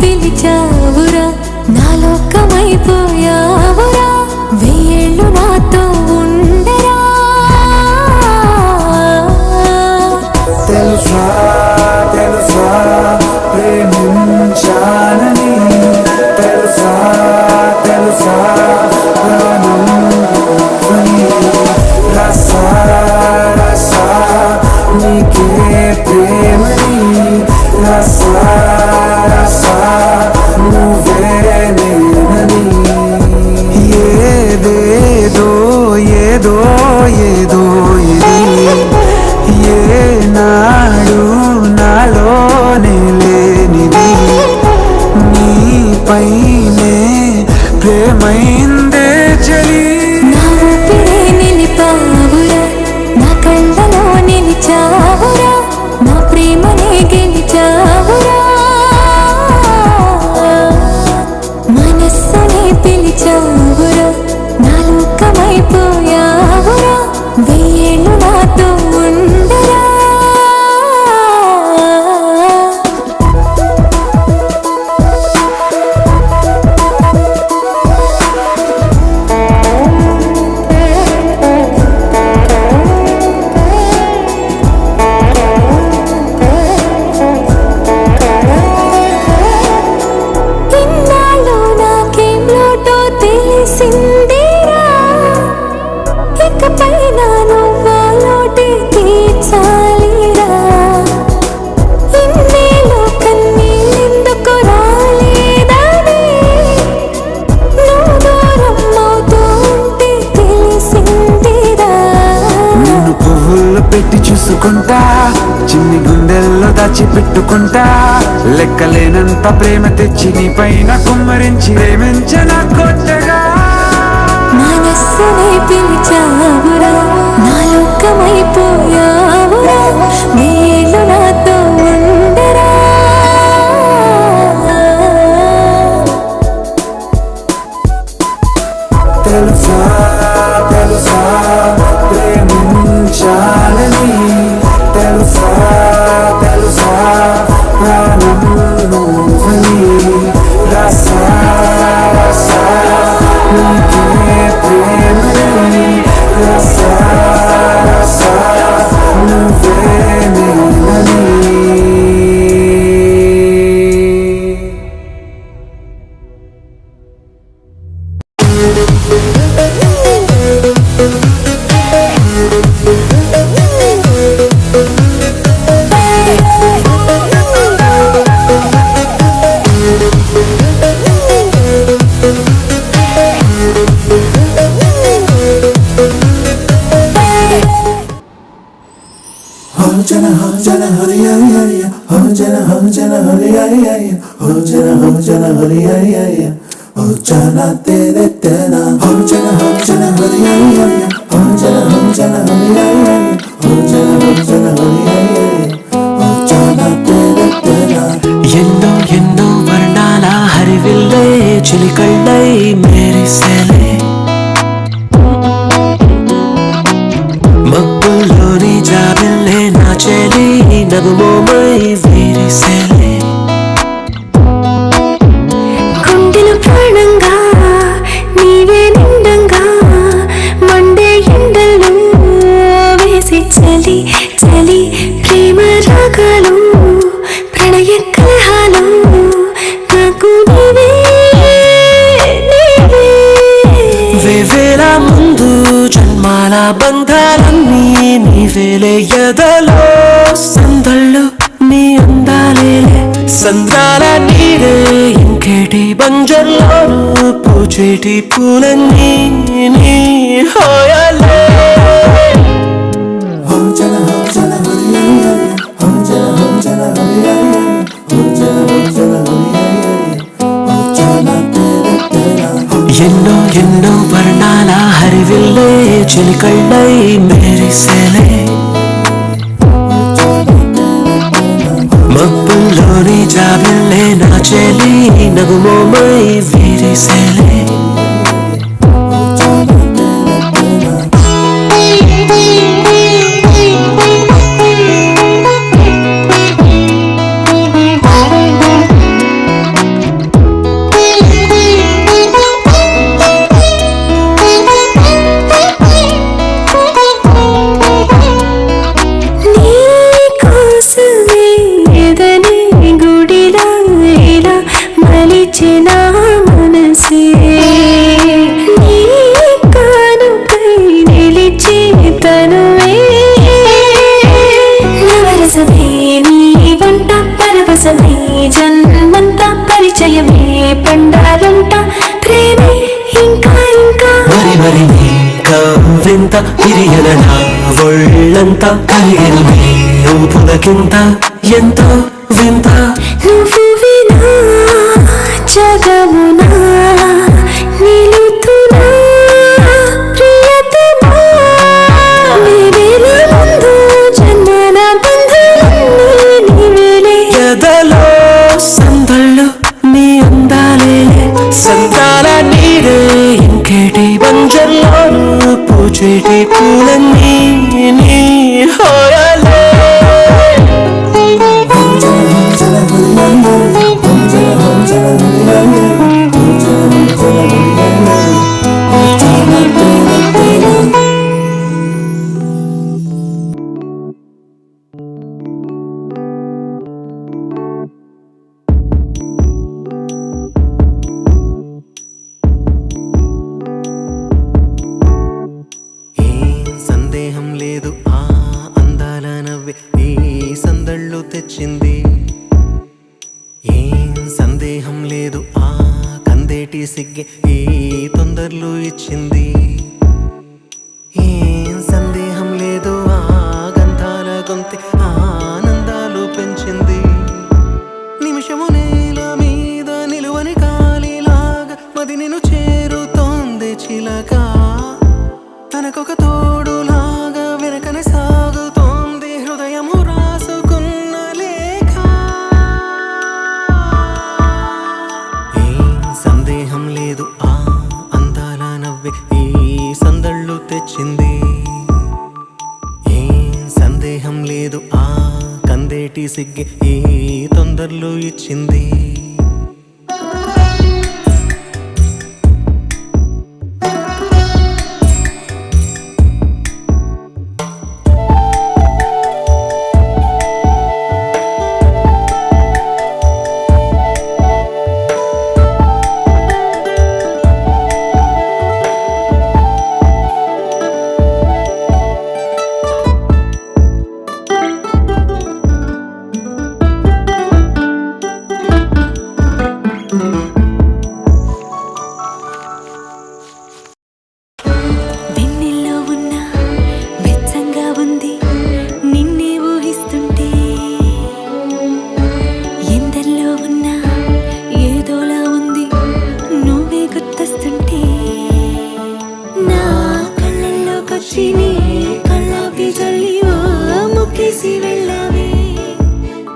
పిలిచావురా నా లోకమైపోయావురా వెయ్యేళ్ళు నాతో ఉండరా తెలుసా తెలుసా ప్రేమించానని తెలుసా తెలుసా ప్రాణం రసా రసా నీకే ప్రేమని రసా రసా నువ్వే నేనని ఏదేదో ఏదో ఏదో ఇది ఏనాడు నాలోనే లేనిది నీపైనే ప్రేమైందే చలి నా ఊపిరే నిలిపావురా నా కళ్ళలో నిలిచావురా నా ప్రేమనే గెలిచావురా మనస్సునే పిలిచావురా నా లోకమైపోయావురా వెయ్యేళ్ళు నాతో ఉండరా ఇన్నాళ్ళు నాకేం లోటో తెలిసిందిరా ఇకపై నా నువ్వా లోటే తీర్చాలిరా ఇన్నేళ్ళు కన్నీళ్ళెందుకు రాలేదని నువ్వు దూరం అవుతూ ఉంటే తెలిసిందిరా నిన్ను పువ్వుల్లో పెట్టి చూసుకుంటా చిన్ని గుండెల్లో దాచి పెట్టుకుంటా లెక్కలేనంత ప్రేమ తెచ్చి నీ పైన కుమ్మరించి ప్రేమించన కొట్టగా మనస్సునే పిలిచావురా నా లోకమైపోయావురా వేళ్ళు నాతో ఉండరా తెలుసా తెలుసా ప్రేమించాలని తెలుసా తెలుసా ప్రాణం నువ్వని రసా రసా నీకే ప్రేమని రసా రసా నువ్వే నేనని ఎన్నో ఎన్నో వర్ణాల హరివిల్లే చిలికళ్ళై మెరిసేలే మబ్బుల్లోని జాబిల్లే నా చెలి నగుమోమై వీరిసేలే గుండెలు ప్రాణంగా నీవే నిండంగా మండే ఎండలు వేసి చలి చలి ప్రేమ రాగాలు ప్రణయ కలహాలు నాకు నీవే నీవే వేవేల ముందు జన్మాల బంధాలన్నీ నీవేలే ఎదలో సందళ్ళు నీ అందాలేలే సంద్రాల నీరే ఇంకేటి బంజర్లోను పూచేటి పూలన్నీ నీ హోయలే ఎన్నో ఎన్నో వర్ణాల హరివిల్లే చిలికళ్ళై మెరిసేలే మబ్బుల్లోని జాబిల్లే నా చెలి నగుమోమై వీరిసేలే ఇచ్చిన మనసే నీ కానుకై నిలిచే తనువే నవరసమే నీ వంట పరవశమై జన్మంతా పరిచయమే పండాలంట ప్రేమే ఇంకా ఇంకా మరి మరి నీ కవ్వింత తిరియనడా ఒళ్ళంతా కలిగినమే ఊపులకింత ఎంతో వింత నువ్వు వినా జగమునా నిలుతున్నా ప్రియతమా నీవేల ముందు జన్మన బంధులన్నీ నీవేలే ఎదలో సందళ్ళు నీ అందాలే సందాల నీరే ఇంకేటి బంజల్లోను పూచేటి పూలన్నీ నీ హోయలే సందేహం లేదు ఆ అందాల నవ్వే ఈ సందళ్ళు తెచ్చింది ఏం సందేహం లేదు ఆ కందేటి సిగ్గే ఈ తొందరలు ఇచ్చింది ఏం సందేహం లేదు ఆ గంధాల గొంతె ఆనందాలు పెంచింది నిమిషము నేల మీద నిలువని కాలిలాగా మది నిన్ను చేరుతోంది చిలక తనకొక తోడులాగా వెనకనే సాగుతోంది హృదయము రాసుకున్న లేఖ ఏం సందేహం లేదు ఆ అందాల నవ్వే ఈ సందళ్ళు తెచ్చింది ఏం సందేహం లేదు ఆ కందేటి సిగ్గే ఈ తొందరలు ఇచ్చింది వెన్నెల్లో ఉన్న వెచ్చంగా ఉంది నిన్నే ఊహిస్తుంటే ఎందల్లో ఉన్న ఏదోలా ఉంది నువ్వే గుర్తొస్తుంటే నా కళ్ళల్లోకొచ్చి నీ కళ్ళాపి జల్లి ఓ ముక్కేసి వెళ్ళావే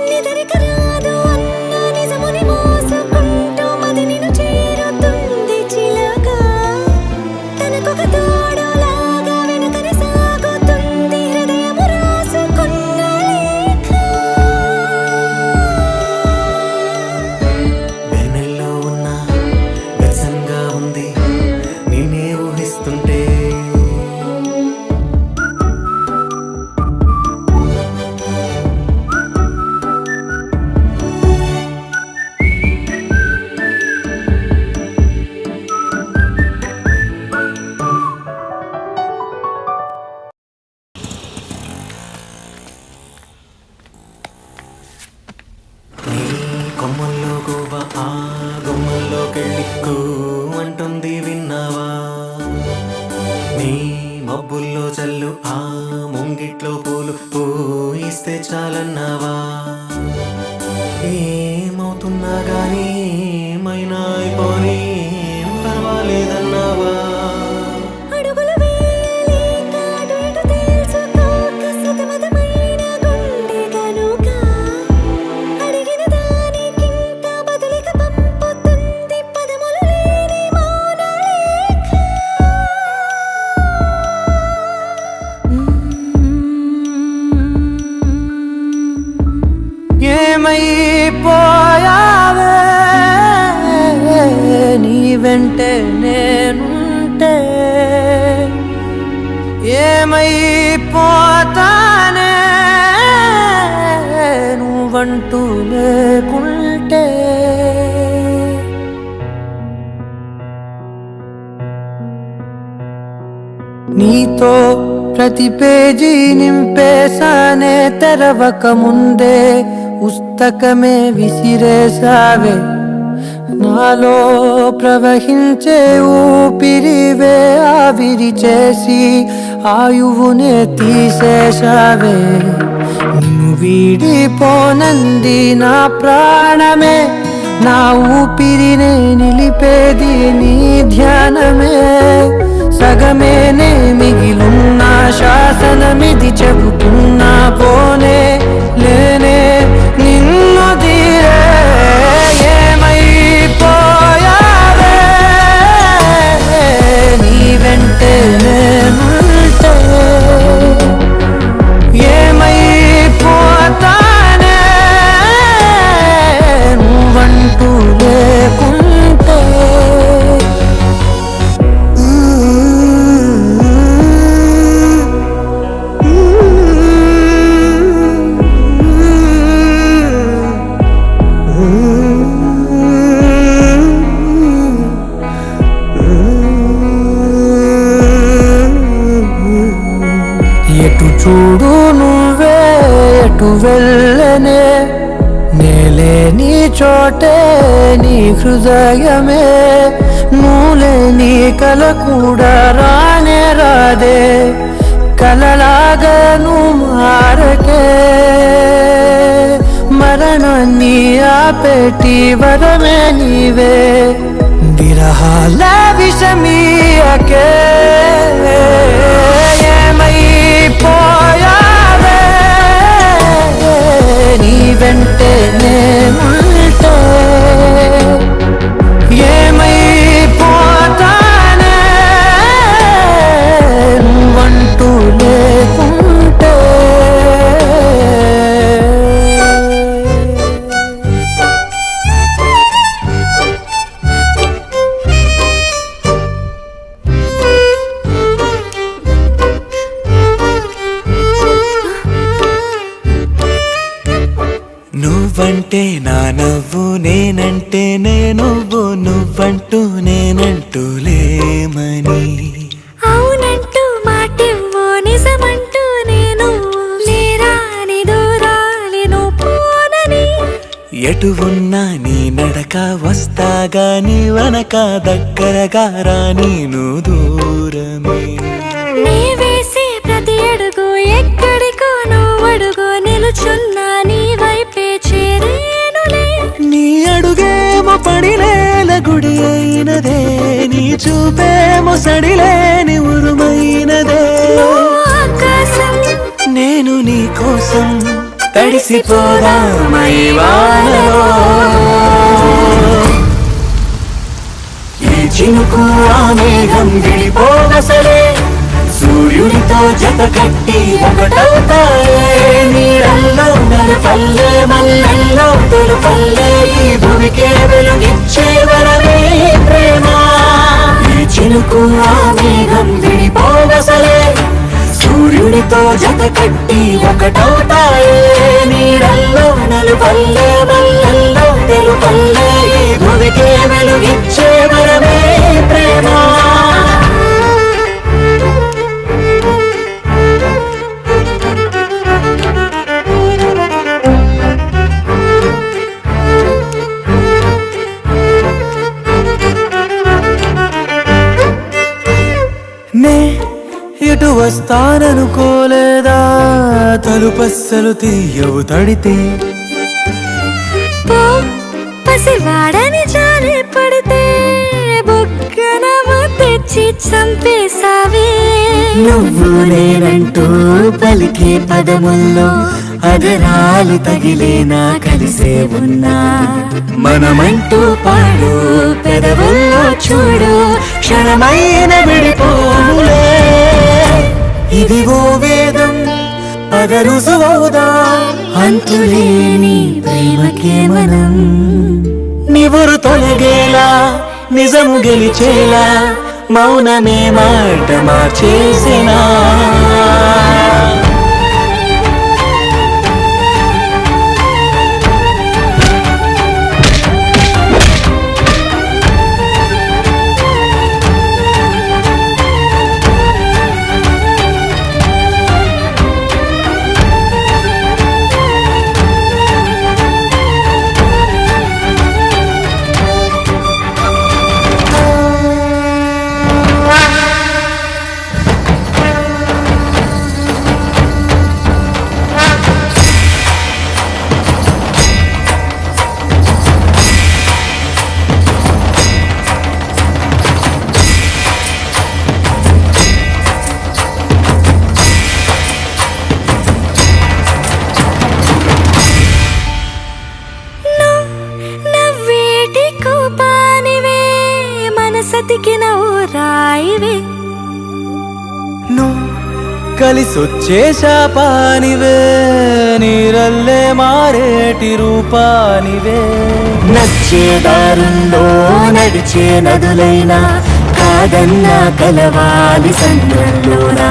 నిదరిక రాదు అన్న నిజముని మోసుకుంటూ మది నిన్ను చేరుతుంది చిలక తనకొక తోడులాగా వెనుకనే సాగుతుంది హృదయము రాసుకున్న లేఖ వెన్నెల్లో ఉన్న వెచ్చంగా ఉంది నిన్నే ఊహిస్తుంటే కొమ్మల్లో గోవ ఆ గుమ్మల్లోకెళ్ళి అంటుంది విన్నావా నీ మబ్బుల్లో చల్లు ఆ ముంగిట్లో పూలు పూయిస్తే చాలన్నావా ఏమవుతున్నా గానీ ఏమైనా అయిపోనీ ఏం పర్వాలేదన్నావా అడుగులు వేయలేక అటు ఇటు తెలుసుకోక సతమతమైన గుండె గనుక అడిగిన దానికింత బదులిక పంపుతుంది పదములు లేని మౌన లేఖ ఏమైపోయావే నీ వెంటే నేనుంటే ఏమైపోతానే నువ్వంటూ లేకుంటే నీతో ప్రతి పేజీ నింపేసానే తెరవక ముందే పుస్తకమే విసిరేసావే నాలో ప్రవహించే ఊపిరివే ఆవిరి చేసి ఆయువునే తీసేసావే నిన్ను వీడిపోనంది నా ప్రాణమే నా ఊపిరినే నిలిపేది నీ ధ్యానమే సగమేనే మిగిలున్న శాసనమిది చెబుతున్నా పోనే లేనే నిన్ను తీరే ఏమైపోయావే నీ వెంటే నేనుంటే ఏమైపోతానే నువ్వంటూ లేకుంటే ఎటు చూడు నువ్వే ఎటు వెళ్ళనే నేలే నీ చోటే నీ హృదయమే నువ్వులే నీ కల కూడా రానే రాదే కలలాగా నువ్వు మారకే మరణాన్ని ఆపేటి వరమే నీవే విరహాల విషమీయకే ఏమైపోయావే నీ వెంటే నేనుంటే ఏమైపోతానే నువ్వంటూ లేకుంటే నువ్వంటే నా నవ్వు నేనంటే నువ్వు నువ్వంటూ నేనంటూ లేమని అవునంటూ మాటివ్వు నిజమంటూ నేను లేరాని దూరాలి నువ్వు పోనని ఎటు ఉన్నా నీ నడక వస్తాగా నీ వనక దగ్గరగా రాని నువ్వు దూరమే నీ వేసే ప్రతి అడుగు ఎక్కడికో నువ్వు అడుగు నిలుచున్నా నీ వైపే చేరేనులే నీ అడుగేమో పడినేల గుడి అయినదే నీ చూపేమో సడిలేని ఉరుమైనదే ఆకాశం నేను నీ కోసం తడిసిపోదామై వానలో ఈ చినుకు ఆ మేఘం విడిపోవసలే సూర్యుడితో జత కట్టి ఒకటవుతాయే నీడల్లో నలుపల్లె మల్లెల్లో తొలుపల్లె ఈ భూమికే వెలుగిచ్చే వరమే ప్రేమ ఈ చినుకు ఆ మేఘం విడిపోవసలే సూర్యుడితో జత కట్టి ఒకటవుతాయే నీడల్లో నలుపల్లె మల్లెల్లో తెలుపల్లె ఈ భూమికే వెలుగిచ్చే వరమే ప్రేమ నే ఇటు వస్తాననుకోలేదా తలుపస్సలు తీయవు తడితే పో పసివాడని జాలి పడితే బొగ్గన తెచ్చి చంపేసావే నువ్వు నేనంటూ పలికే పదముల్లో అదరాలు తగిలేనా కలిసే ఉన్నా మనమంటూ పాడు పెదవుల్లో చూడు క్షణమైన విడిపోలే ఇది ఓ వేదం పదరుసువౌదా అంతులేని ప్రేమకే మనం నివురు తొలగేలా నిజము గెలిచేలా మౌనమే మాట మార్చేసినా సతికిన ఓ రాయివే. నువ్వు కలిసొచ్చే శాపానివే, నీరల్లే మారేటి రూపానివే. నచ్చే దారుల్లో నడిచే నదులైనా కాదన్నా కలవాలి సంద్రంలోనా.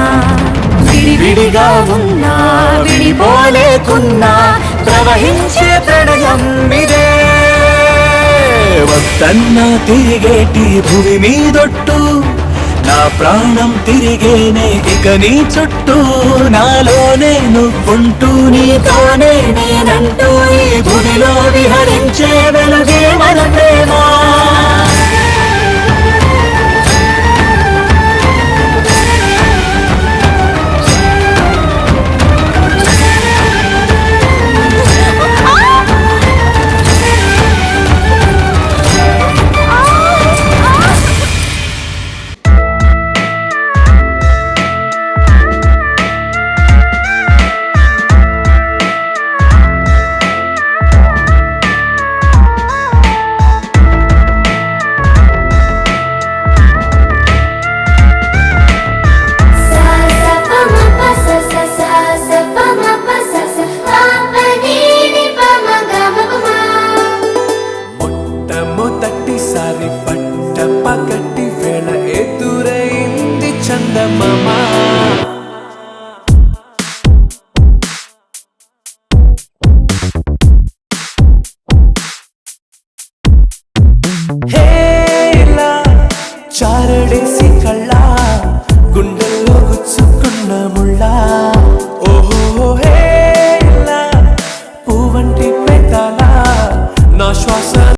విడివిడిగా ఉన్నా విడిపోలేకున్నా ప్రవహించే ప్రణయం ఇదే. వద్దన్నా తిరిగేటి భూమి మీదొట్టు, నా ప్రాణం తిరిగేనే ఇక నీ చుట్టూ. నాలోనే నువ్వుంటూ నీతోనే నేనంటూ ఈ భూమిలో విహరించే వెలుగే మన ప్రేమ. మొట్టమొదటిసారి పట్ట పగటి వేళ ఎదురైంది చందమామ. హే ఇలా చారడేసి కళ్ళ